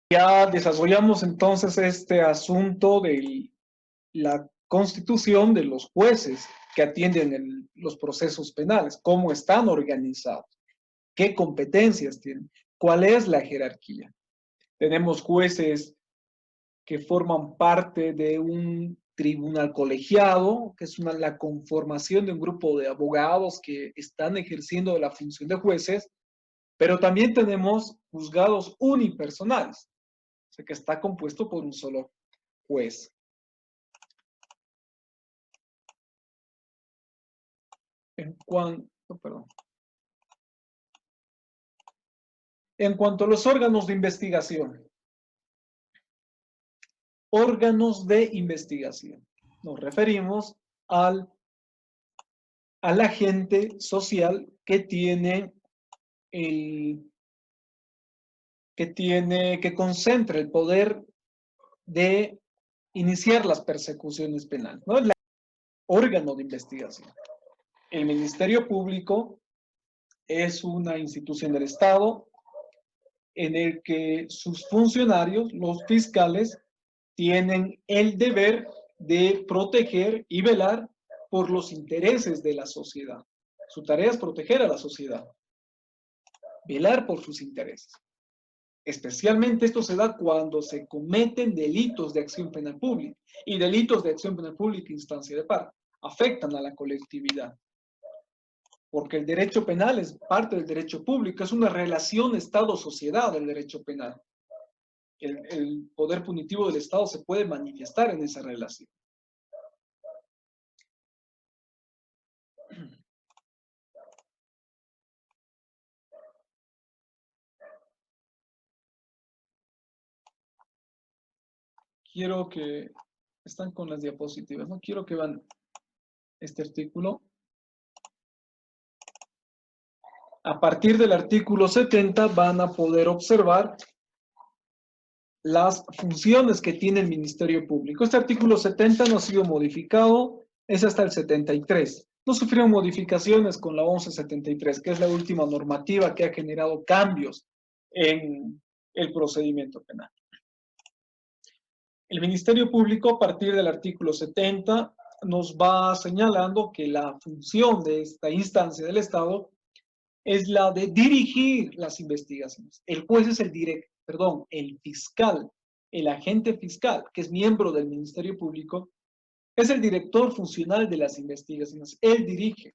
Ya desarrollamos entonces este asunto de la constitución de los jueces que atienden los procesos penales, cómo están organizados, qué competencias tienen, cuál es la jerarquía. Tenemos jueces que forman parte de un tribunal colegiado, que es la conformación de un grupo de abogados que están ejerciendo la función de jueces, pero también tenemos juzgados unipersonales, o sea, que está compuesto por un solo juez. Perdón. En cuanto a los órganos de investigación, nos referimos al agente social que tiene que concentra el poder de iniciar las persecuciones penales, ¿no? El órgano de investigación. El Ministerio Público es una institución del Estado en el que sus funcionarios, los fiscales, tienen el deber de proteger y velar por los intereses de la sociedad. Su tarea es proteger a la sociedad, velar por sus intereses. Especialmente esto se da cuando se cometen delitos de acción penal pública, y delitos de acción penal pública instancia de parte afectan a la colectividad. Porque el derecho penal es parte del derecho público, es una relación Estado-sociedad del derecho penal. El poder punitivo del Estado se puede manifestar en esa relación. Quiero que están con las diapositivas, no quiero que vean este artículo. A partir del artículo 70 van a poder observar las funciones que tiene el Ministerio Público. Este artículo 70 no ha sido modificado, es hasta el 73. No sufrieron modificaciones con la 1173, que es la última normativa que ha generado cambios en el procedimiento penal. El Ministerio Público, a partir del artículo 70, nos va señalando que la función de esta instancia del Estado es la de dirigir las investigaciones. El juez es el fiscal, el agente fiscal, que es miembro del Ministerio Público, es el director funcional de las investigaciones. Él dirige,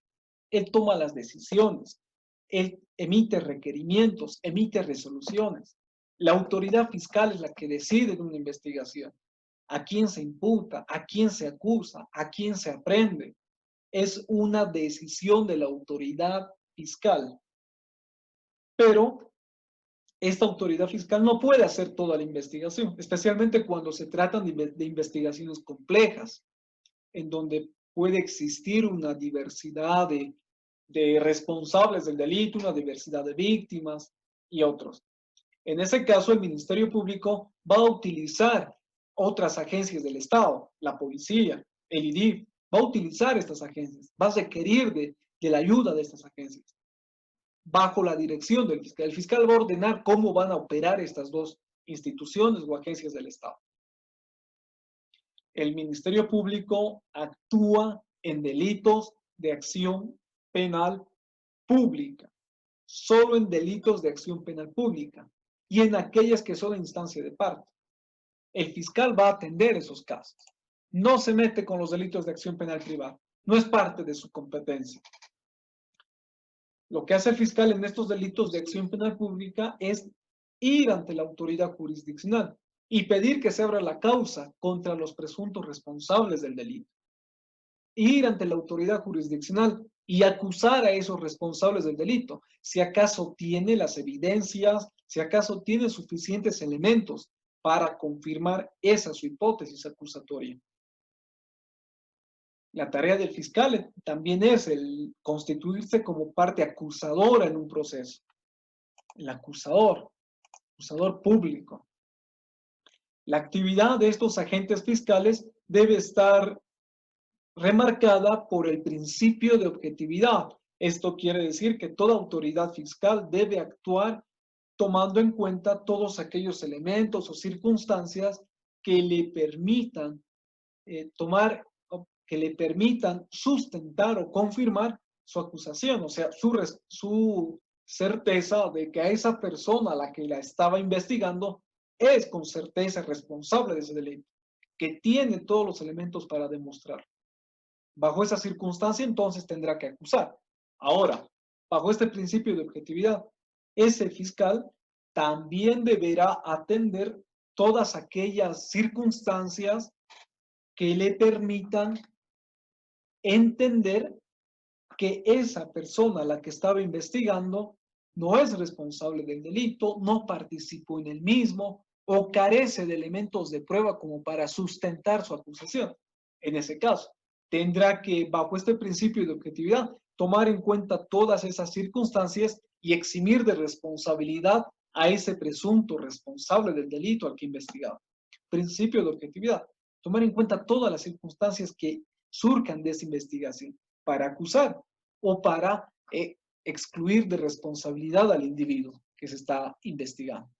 él toma las decisiones, él emite requerimientos, emite resoluciones. La autoridad fiscal es la que decide de una investigación. A quién se imputa, a quién se acusa, a quién se aprende. Es una decisión de la autoridad fiscal. Pero esta autoridad fiscal no puede hacer toda la investigación, especialmente cuando se tratan de investigaciones complejas, en donde puede existir una diversidad de responsables del delito, una diversidad de víctimas y otros. En ese caso, el Ministerio Público va a utilizar otras agencias del Estado, la policía, el IDIF, va a utilizar estas agencias, va a requerir de la ayuda de estas agencias, bajo la dirección del fiscal. El fiscal va a ordenar cómo van a operar estas dos instituciones o agencias del Estado. El Ministerio Público actúa en delitos de acción penal pública, solo en delitos de acción penal pública y en aquellas que son a instancia de parte. El fiscal va a atender esos casos. No se mete con los delitos de acción penal privada. No es parte de su competencia. Lo que hace el fiscal en estos delitos de acción penal pública es ir ante la autoridad jurisdiccional y pedir que se abra la causa contra los presuntos responsables del delito. Ir ante la autoridad jurisdiccional y acusar a esos responsables del delito, si acaso tiene las evidencias, si acaso tiene suficientes elementos para confirmar esa su hipótesis acusatoria. La tarea del fiscal también es el constituirse como parte acusadora en un proceso. El acusador público. La actividad de estos agentes fiscales debe estar remarcada por el principio de objetividad. Esto quiere decir que toda autoridad fiscal debe actuar tomando en cuenta todos aquellos elementos o circunstancias que le permitan que le permitan sustentar o confirmar su acusación, o sea, su certeza de que a esa persona a la que la estaba investigando es con certeza responsable de ese delito, que tiene todos los elementos para demostrar. Bajo esa circunstancia, entonces tendrá que acusar. Ahora, bajo este principio de objetividad, ese fiscal también deberá atender todas aquellas circunstancias que le permitan entender que esa persona a la que estaba investigando no es responsable del delito, no participó en el mismo o carece de elementos de prueba como para sustentar su acusación. En ese caso, tendrá que, bajo este principio de objetividad, tomar en cuenta todas esas circunstancias y eximir de responsabilidad a ese presunto responsable del delito al que investigaba. Principio de objetividad, tomar en cuenta todas las circunstancias que surcan de esa investigación para acusar o para excluir de responsabilidad al individuo que se está investigando.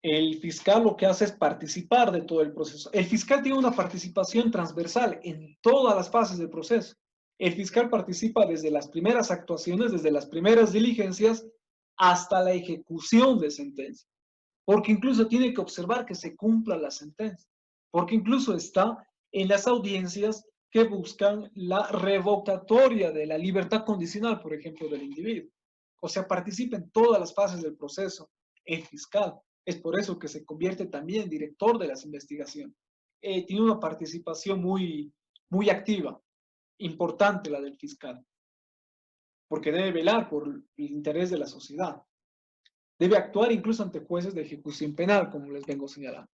El fiscal lo que hace es participar de todo el proceso. El fiscal tiene una participación transversal en todas las fases del proceso. El fiscal participa desde las primeras actuaciones, desde las primeras diligencias, hasta la ejecución de sentencia. Porque incluso tiene que observar que se cumpla la sentencia. Porque incluso está en las audiencias que buscan la revocatoria de la libertad condicional, por ejemplo, del individuo. O sea, participa en todas las fases del proceso el fiscal. Es por eso que se convierte también en director de las investigaciones. Tiene una participación muy activa, importante la del fiscal, porque debe velar por el interés de la sociedad. Debe actuar incluso ante jueces de ejecución penal, como les vengo señalando.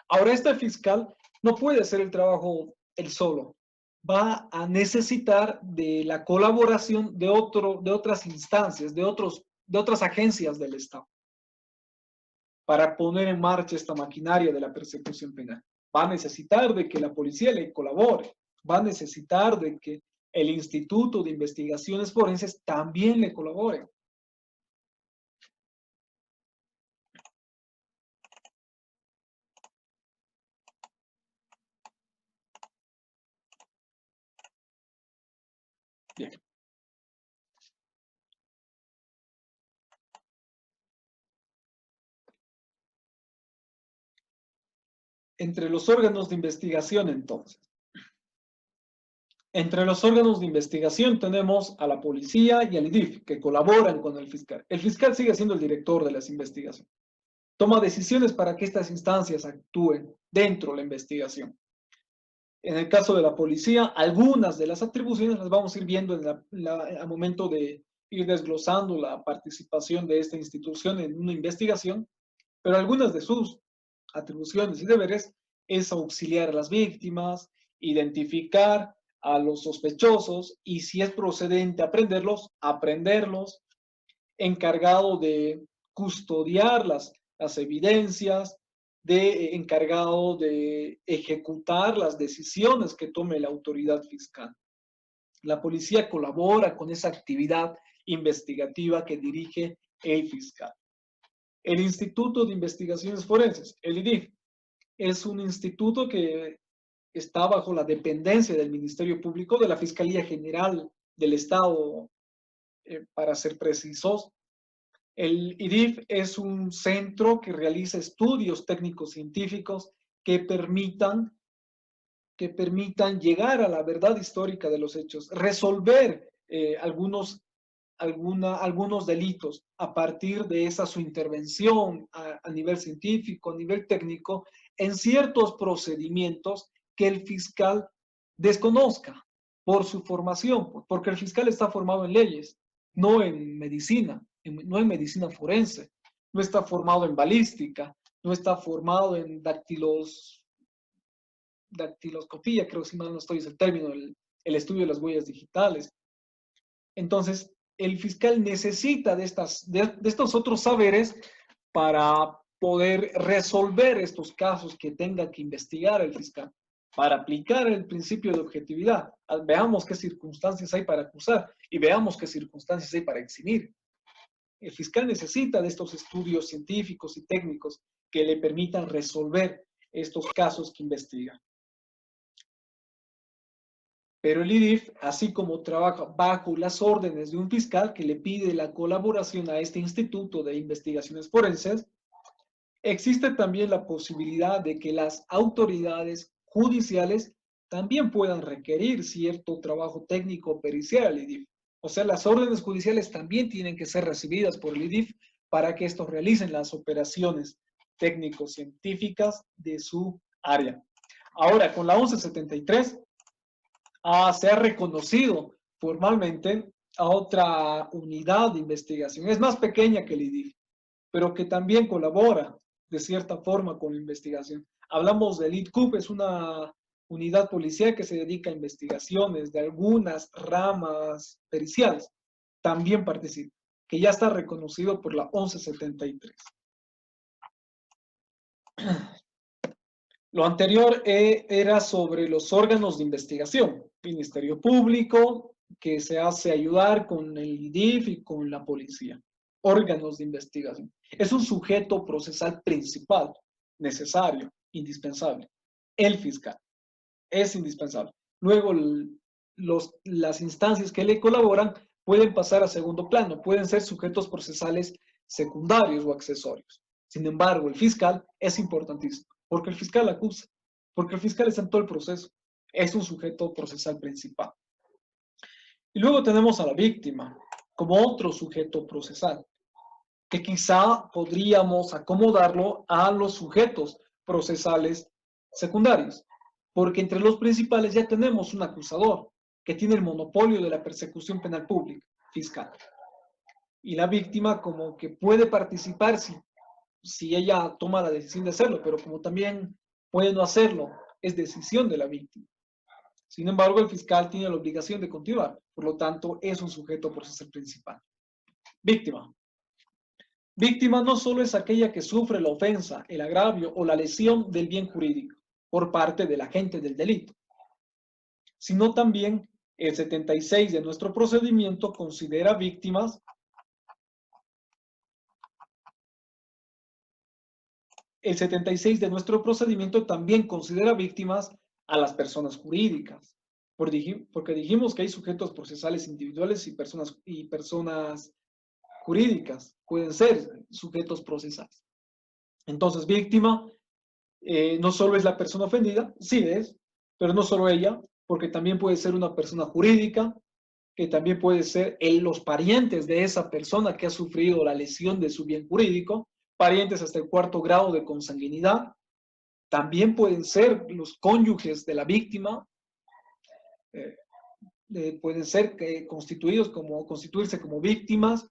Ahora, este fiscal no puede hacer el trabajo él solo. Va a necesitar de la colaboración de otras instancias, de otras agencias del Estado, para poner en marcha esta maquinaria de la persecución penal. Va a necesitar de que la policía le colabore, va a necesitar de que el Instituto de Investigaciones Forenses también le colabore. Bien. Entre los órganos de investigación, entonces. Entre los órganos de investigación tenemos a la policía y al IDIF, que colaboran con el fiscal. El fiscal sigue siendo el director de las investigaciones. Toma decisiones para que estas instancias actúen dentro de la investigación. En el caso de la policía, algunas de las atribuciones las vamos a ir viendo al momento de ir desglosando la participación de esta institución en una investigación, pero algunas de sus atribuciones y deberes es auxiliar a las víctimas, identificar a los sospechosos y si es procedente aprenderlos, encargado de custodiar las evidencias, encargado de ejecutar las decisiones que tome la autoridad fiscal. La policía colabora con esa actividad investigativa que dirige el fiscal. El Instituto de Investigaciones Forenses, el IDIF, es un instituto que está bajo la dependencia del Ministerio Público, de la Fiscalía General del Estado, para ser precisos. El IDIF es un centro que realiza estudios técnicos científicos que permitan llegar a la verdad histórica de los hechos, resolver algunos delitos a partir de esa su intervención a nivel científico, a nivel técnico, en ciertos procedimientos que el fiscal desconozca por su formación, porque el fiscal está formado en leyes, no en medicina, no en medicina forense, no está formado en balística, no está formado en dactiloscopía, creo si mal no estoy, es el término, el estudio de las huellas digitales. Entonces, el fiscal necesita de estos otros saberes para poder resolver estos casos que tenga que investigar el fiscal, para aplicar el principio de objetividad. Veamos qué circunstancias hay para acusar y veamos qué circunstancias hay para eximir. El fiscal necesita de estos estudios científicos y técnicos que le permitan resolver estos casos que investiga. Pero el IDIF, así como trabaja bajo las órdenes de un fiscal que le pide la colaboración a este Instituto de Investigaciones Forenses, existe también la posibilidad de que las autoridades judiciales también puedan requerir cierto trabajo técnico pericial al IDIF. O sea, las órdenes judiciales también tienen que ser recibidas por el IDIF para que estos realicen las operaciones técnico-científicas de su área. Ahora, con la 1173, se ha reconocido formalmente a otra unidad de investigación. Es más pequeña que el IDIF, pero que también colabora de cierta forma con la investigación. Hablamos del IDCUP, es una unidad policial que se dedica a investigaciones de algunas ramas periciales. También participa, que ya está reconocido por la 1173. Lo anterior era sobre los órganos de investigación, Ministerio Público, que se hace ayudar con el IDIF y con la policía. Órganos de investigación. Es un sujeto procesal principal, necesario, indispensable. El fiscal es indispensable. Luego, las instancias que le colaboran pueden pasar a segundo plano, pueden ser sujetos procesales secundarios o accesorios. Sin embargo, el fiscal es importantísimo, porque el fiscal acusa, porque el fiscal está en todo el proceso, es un sujeto procesal principal. Y luego tenemos a la víctima como otro sujeto procesal, que quizá podríamos acomodarlo a los sujetos procesales secundarios, porque entre los principales ya tenemos un acusador que tiene el monopolio de la persecución penal pública, fiscal. Y la víctima como que puede participar si ella toma la decisión de hacerlo, pero como también puede no hacerlo, es decisión de la víctima. Sin embargo, el fiscal tiene la obligación de continuar, por lo tanto, es un sujeto procesal principal. Víctima. Víctima no solo es aquella que sufre la ofensa, el agravio o la lesión del bien jurídico por parte del agente del delito, sino también el 76 de nuestro procedimiento considera víctimas el 76 de nuestro procedimiento también considera víctimas a las personas jurídicas, porque dijimos que hay sujetos procesales individuales y personas jurídicas, pueden ser sujetos procesales. Entonces, víctima no solo es la persona ofendida, sí es, pero no solo ella, porque también puede ser una persona jurídica, que también puede ser los parientes de esa persona que ha sufrido la lesión de su bien jurídico, parientes hasta el 4º grado de consanguinidad, también pueden ser los cónyuges de la víctima, pueden ser constituirse como víctimas,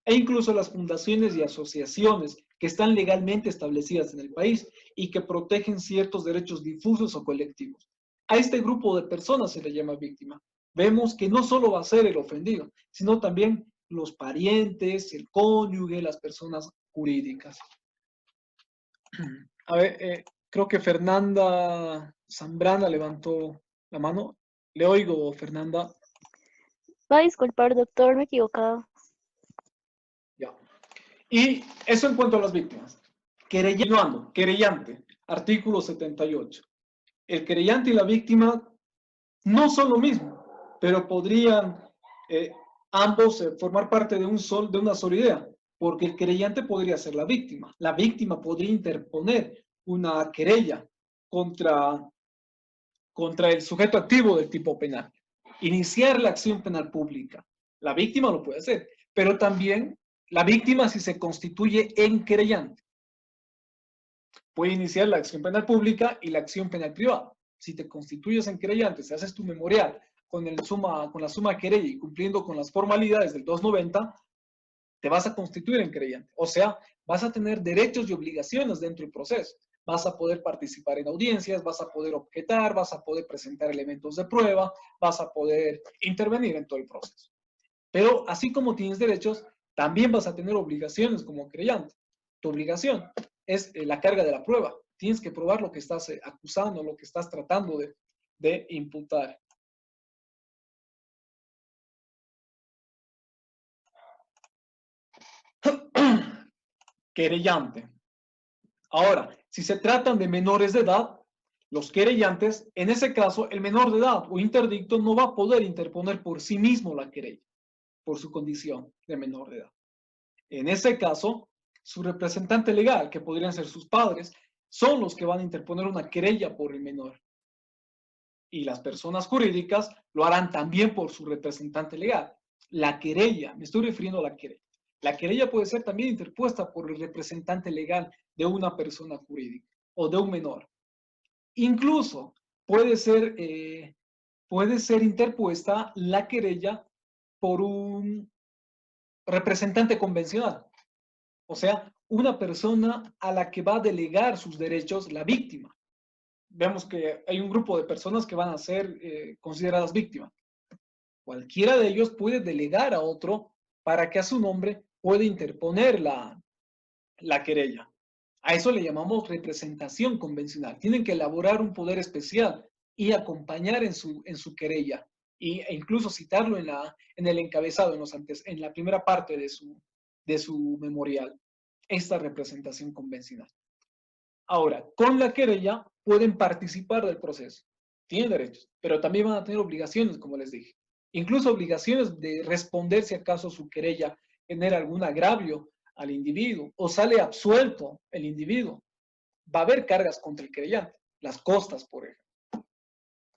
e incluso las fundaciones y asociaciones que están legalmente establecidas en el país y que protegen ciertos derechos difusos o colectivos. A este grupo de personas se le llama víctima. Vemos que no solo va a ser el ofendido, sino también los parientes, el cónyuge, las personas jurídicas. A ver, creo que Fernanda Zambrana levantó la mano. Le oigo, Fernanda. Va a disculpar, doctor, me he equivocado. Ya. Y eso en cuanto a las víctimas. Querellante, artículo 78. El querellante y la víctima no son lo mismo, pero podrían ambos formar parte de una sola idea, porque el querellante podría ser la víctima podría interponer una querella contra el sujeto activo del tipo penal, iniciar la acción penal pública. La víctima lo puede hacer, pero también la víctima, si se constituye en querellante, puede iniciar la acción penal pública y la acción penal privada. Si te constituyes en querellante, si haces tu memorial con la suma querella y cumpliendo con las formalidades del 290, te vas a constituir en querellante. O sea, vas a tener derechos y obligaciones dentro del proceso. Vas a poder participar en audiencias, vas a poder objetar, vas a poder presentar elementos de prueba, vas a poder intervenir en todo el proceso. Pero así como tienes derechos, también vas a tener obligaciones como querellante. Tu obligación es la carga de la prueba. Tienes que probar lo que estás acusando, lo que estás tratando de imputar. Querellante. Ahora, si se tratan de menores de edad, los querellantes, en ese caso, el menor de edad o interdicto no va a poder interponer por sí mismo la querella, por su condición de menor de edad. En ese caso, su representante legal, que podrían ser sus padres, son los que van a interponer una querella por el menor. Y las personas jurídicas lo harán también por su representante legal. La querella, me estoy refiriendo a la querella. La querella puede ser también interpuesta por el representante legal de una persona jurídica o de un menor. Incluso puede ser interpuesta la querella por un representante convencional, o sea, una persona a la que va a delegar sus derechos la víctima. Vemos que hay un grupo de personas que van a ser consideradas víctimas. Cualquiera de ellos puede delegar a otro para que a su nombre pueda interponer la querella. A eso le llamamos representación convencional. Tienen que elaborar un poder especial y acompañar en su querella e incluso citarlo en el encabezado, en la primera parte de su memorial, esta representación convencional. Ahora, con la querella pueden participar del proceso. Tienen derechos, pero también van a tener obligaciones, como les dije. Incluso obligaciones de responder si acaso su querella genera algún agravio al individuo o sale absuelto el individuo. Va a haber cargas contra el querellante, las costas, por ejemplo.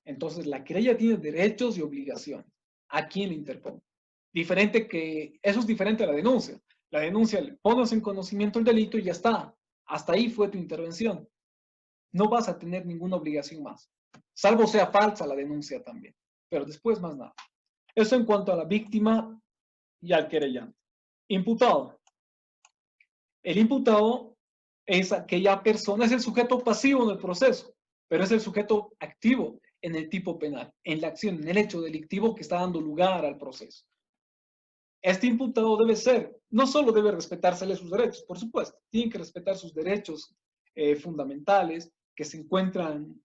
Entonces, la querella tiene derechos y obligaciones. ¿A quién le interpone? Eso es diferente a la denuncia. La denuncia, le pones en conocimiento el delito y ya está. Hasta ahí fue tu intervención. No vas a tener ninguna obligación más. Salvo sea falsa la denuncia también. Pero después más nada. Eso en cuanto a la víctima y al querellante. Imputado. El imputado es aquella persona, es el sujeto pasivo en el proceso, pero es el sujeto activo en el tipo penal, en la acción, en el hecho delictivo que está dando lugar al proceso. Este imputado no solo debe respetársele sus derechos, por supuesto, tiene que respetar sus derechos fundamentales que se encuentran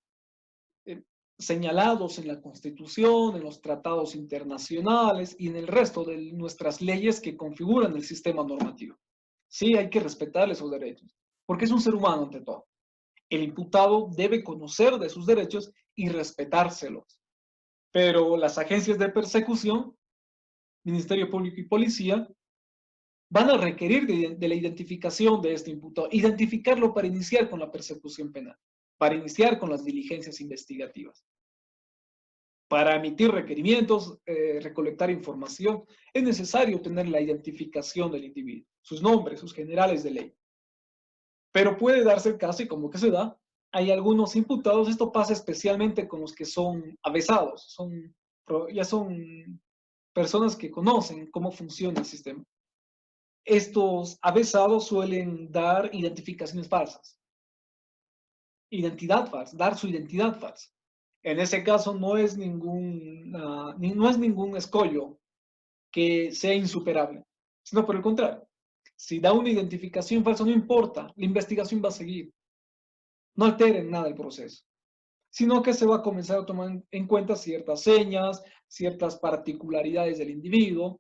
señalados en la Constitución, en los tratados internacionales y en el resto de nuestras leyes que configuran el sistema normativo. Sí, hay que respetarle sus derechos, porque es un ser humano ante todo. El imputado debe conocer de sus derechos y respetárselos. Pero las agencias de persecución, Ministerio Público y Policía, van a requerir de la identificación de este imputado, identificarlo para iniciar con la persecución penal, para iniciar con las diligencias investigativas. Para emitir requerimientos, recolectar información, es necesario tener la identificación del individuo, sus nombres, sus generales de ley. Pero puede darse el caso, y como que se da, hay algunos imputados, esto pasa especialmente con los que son avesados, ya son personas que conocen cómo funciona el sistema. Estos avesados suelen dar identificaciones falsas, dar su identidad falsa. En ese caso no es ningún escollo que sea insuperable, sino por el contrario. Si da una identificación falsa, no importa, la investigación va a seguir. No alteren nada el proceso, sino que se va a comenzar a tomar en cuenta ciertas señas, ciertas particularidades del individuo.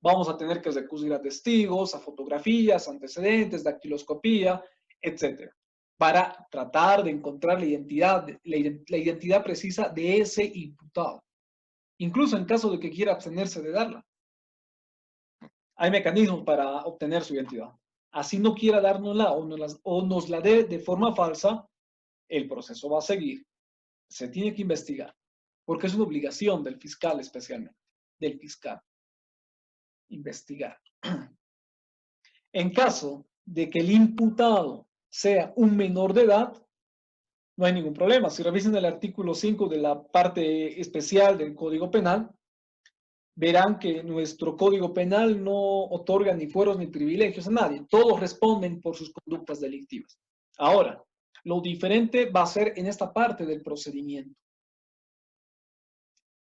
Vamos a tener que recurrir a testigos, a fotografías, antecedentes, dactiloscopía, etc. Para tratar de encontrar la identidad precisa de ese imputado. Incluso en caso de que quiera abstenerse de darla. Hay mecanismos para obtener su identidad. Así no quiera dárnosla o nos la dé de forma falsa, el proceso va a seguir. Se tiene que investigar, porque es una obligación del fiscal especialmente, del fiscal, investigar. En caso de que el imputado sea un menor de edad, no hay ningún problema. Si revisen el artículo 5 de la parte especial del Código Penal, verán que nuestro Código Penal no otorga ni fueros ni privilegios a nadie. Todos responden por sus conductas delictivas. Ahora, lo diferente va a ser en esta parte del procedimiento.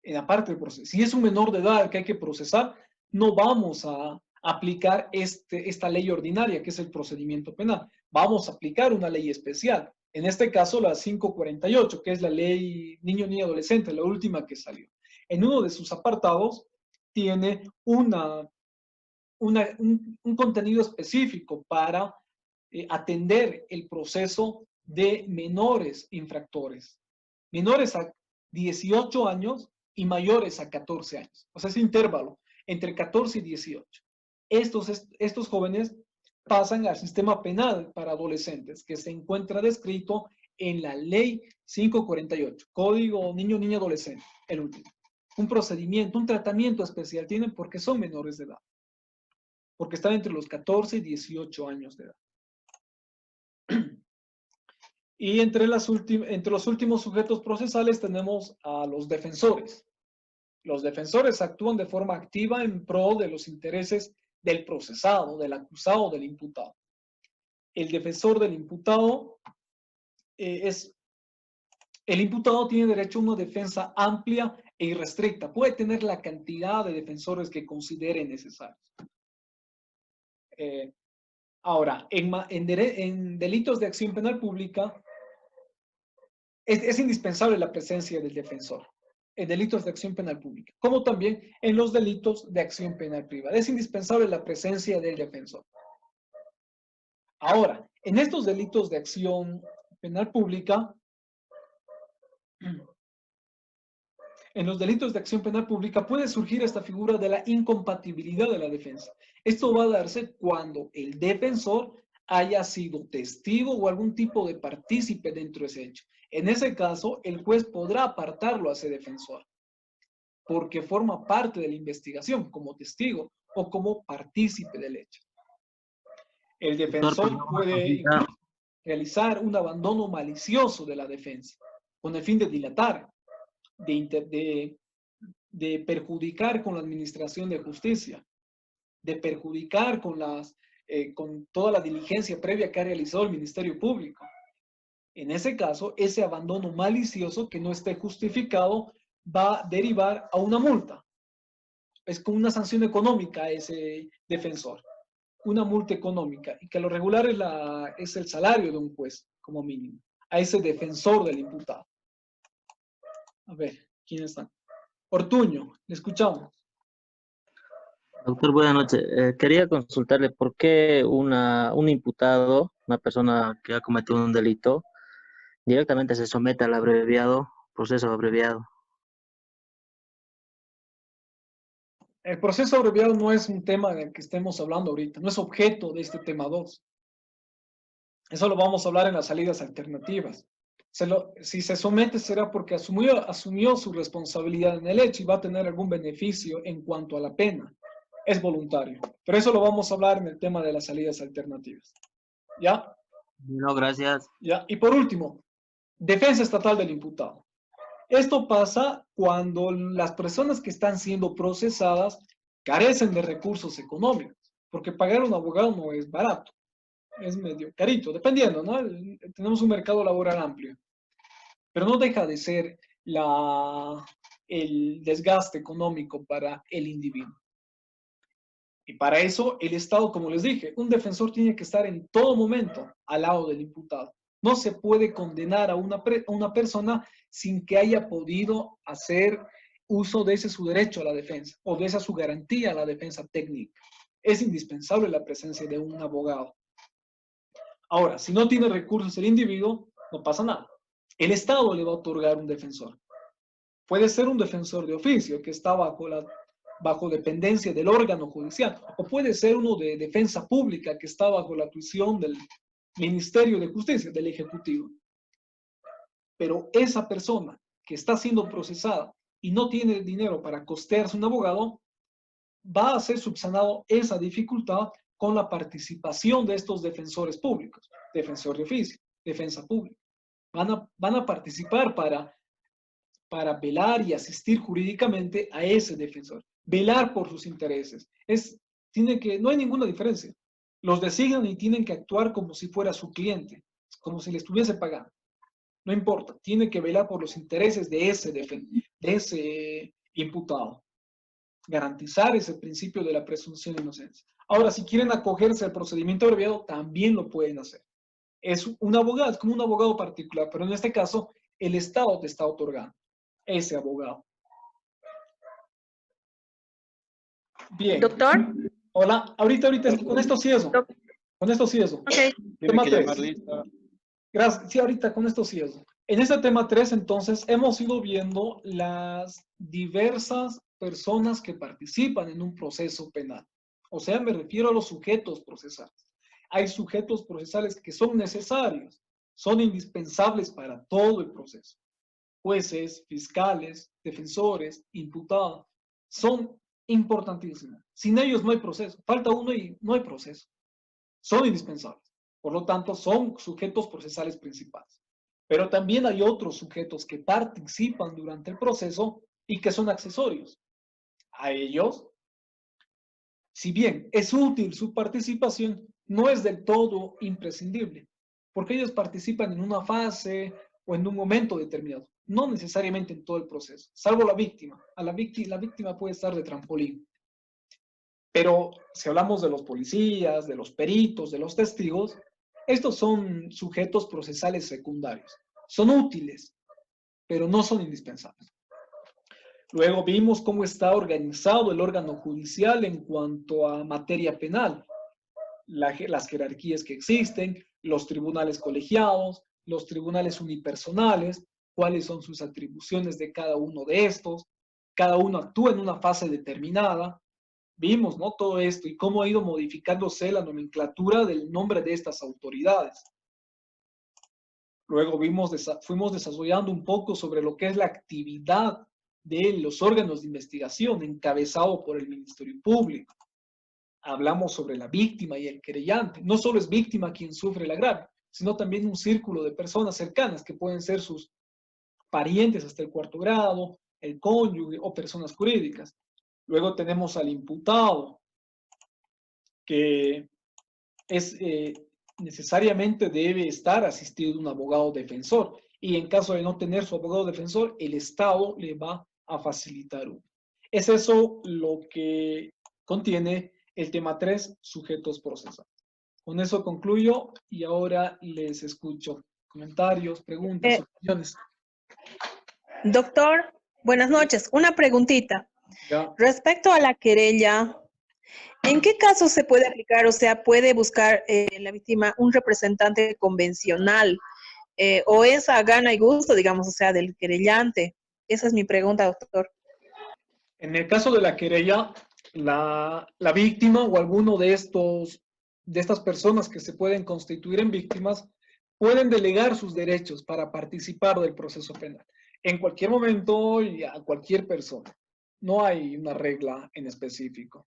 En la parte del proceso. Si es un menor de edad que hay que procesar, no vamos a aplicar esta ley ordinaria, que es el procedimiento penal. Vamos a aplicar una ley especial. En este caso, la 548, que es la ley niño ni adolescente, la última que salió. En uno de sus apartados tiene un contenido específico para atender el proceso de menores infractores, menores a 18 años y mayores a 14 años. O sea, ese intervalo entre 14 y 18. Estos jóvenes pasan al sistema penal para adolescentes, que se encuentra descrito en la Ley 548, Código Niño, Niña, Adolescente, el último. Un procedimiento, un tratamiento especial tienen porque son menores de edad, porque están entre los 14 y 18 años de edad. Y entre los últimos sujetos procesales tenemos a los defensores. Los defensores actúan de forma activa en pro de los intereses del procesado, del acusado, del imputado. El defensor del imputado el imputado tiene derecho a una defensa amplia e irrestricta. Puede tener la cantidad de defensores que considere necesarios. Ahora, en delitos de acción penal pública, es indispensable la presencia del defensor en delitos de acción penal pública, como también en los delitos de acción penal privada. Es indispensable la presencia del defensor. Ahora, en estos delitos de acción penal pública, en los delitos de acción penal pública puede surgir esta figura de la incompatibilidad de la defensa. Esto va a darse cuando el defensor haya sido testigo o algún tipo de partícipe dentro de ese hecho. En ese caso, el juez podrá apartarlo a ese defensor, porque forma parte de la investigación como testigo o como partícipe del hecho. El defensor puede incluso realizar un abandono malicioso de la defensa, con el fin de dilatar, de perjudicar con la administración de justicia, de perjudicar con toda la diligencia previa que ha realizado el Ministerio Público. En ese caso, ese abandono malicioso que no esté justificado va a derivar a una multa. Es como una sanción económica a ese defensor, una multa económica, y que lo regular es el salario de un juez, como mínimo, a ese defensor del imputado. A ver, ¿quién está? Ortuño, le escuchamos. Doctor, buenas noches. Quería consultarle por qué un imputado, una persona que ha cometido un delito, directamente se somete al abreviado, proceso abreviado. El proceso abreviado no es un tema del que estemos hablando ahorita, no es objeto de este tema 2. Eso lo vamos a hablar en las salidas alternativas. Si se somete será porque asumió su responsabilidad en el hecho y va a tener algún beneficio en cuanto a la pena. Es voluntario. Pero eso lo vamos a hablar en el tema de las salidas alternativas. ¿Ya? No, gracias. ¿Ya? Y por último, defensa estatal del imputado. Esto pasa cuando las personas que están siendo procesadas carecen de recursos económicos, porque pagar un abogado no es barato, es medio carito, dependiendo, ¿no? Tenemos un mercado laboral amplio, pero no deja de ser el desgaste económico para el individuo. Y para eso el Estado, como les dije, un defensor tiene que estar en todo momento al lado del imputado. No se puede condenar a una persona sin que haya podido hacer uso de ese su derecho a la defensa o de esa su garantía a la defensa técnica. Es indispensable la presencia de un abogado. Ahora, si no tiene recursos el individuo, no pasa nada. El Estado le va a otorgar un defensor. Puede ser un defensor de oficio que está bajo dependencia del órgano judicial, o puede ser uno de defensa pública que está bajo la tuición del Ministerio de Justicia, del Ejecutivo. Pero esa persona que está siendo procesada y no tiene dinero para costearse un abogado, va a ser subsanado esa dificultad con la participación de estos defensores públicos, defensor de oficio, defensa pública. Van a participar para velar y asistir jurídicamente a ese defensor, velar por sus intereses. No hay ninguna diferencia. Los designan y tienen que actuar como si fuera su cliente, como si le estuviese pagando. No importa, tiene que velar por los intereses de ese imputado. Garantizar ese principio de la presunción de inocencia. Ahora, si quieren acogerse al procedimiento abreviado, también lo pueden hacer. Es un abogado, es como un abogado particular, pero en este caso, el Estado te está otorgando ese abogado. Bien. Doctor. Hola, ahorita, con esto sí eso. Con esto sí eso. Ok. Tema Tiene que 3. llamar lista. Gracias. Sí, ahorita con esto sí eso. En este tema 3, entonces, hemos ido viendo las diversas personas que participan en un proceso penal. O sea, me refiero a los sujetos procesales. Hay sujetos procesales que son necesarios, son indispensables para todo el proceso. Jueces, fiscales, defensores, imputados, son importantísimos. Sin ellos no hay proceso. Falta uno y no hay proceso. Son indispensables. Por lo tanto, son sujetos procesales principales. Pero también hay otros sujetos que participan durante el proceso y que son accesorios. A ellos, si bien es útil su participación, no es del todo imprescindible, porque ellos participan en una fase o en un momento determinado, no necesariamente en todo el proceso, salvo la víctima. La víctima puede estar de trampolín. Pero si hablamos de los policías, de los peritos, de los testigos, estos son sujetos procesales secundarios. Son útiles, pero no son indispensables. Luego vimos cómo está organizado el órgano judicial en cuanto a materia penal, las jerarquías que existen, los tribunales colegiados, los tribunales unipersonales, cuáles son sus atribuciones de cada uno de estos, cada uno actúa en una fase determinada. Vimos, ¿no? Todo esto y cómo ha ido modificándose la nomenclatura del nombre de estas autoridades. Luego fuimos desarrollando un poco sobre lo que es la actividad de los órganos de investigación encabezado por el Ministerio Público. Hablamos sobre la víctima y el querellante. No solo es víctima quien sufre el agravio, sino también un círculo de personas cercanas que pueden ser sus parientes hasta el 4º grado, el cónyuge o personas jurídicas. Luego tenemos al imputado, que es necesariamente debe estar asistido de un abogado defensor. Y en caso de no tener su abogado defensor, el Estado le va a facilitar uno. Es eso lo que contiene el tema 3, sujetos procesales. Con eso concluyo y ahora les escucho. Comentarios, preguntas, opiniones. Doctor, buenas noches. Una preguntita. Ya. Respecto a la querella, ¿en qué casos se puede aplicar, o sea, puede buscar la víctima un representante convencional o es a gana y gusto, digamos, o sea, del querellante? Esa es mi pregunta, doctor. En el caso de la querella, la víctima o alguno de estas personas que se pueden constituir en víctimas pueden delegar sus derechos para participar del proceso penal en cualquier momento y a cualquier persona. No hay una regla en específico.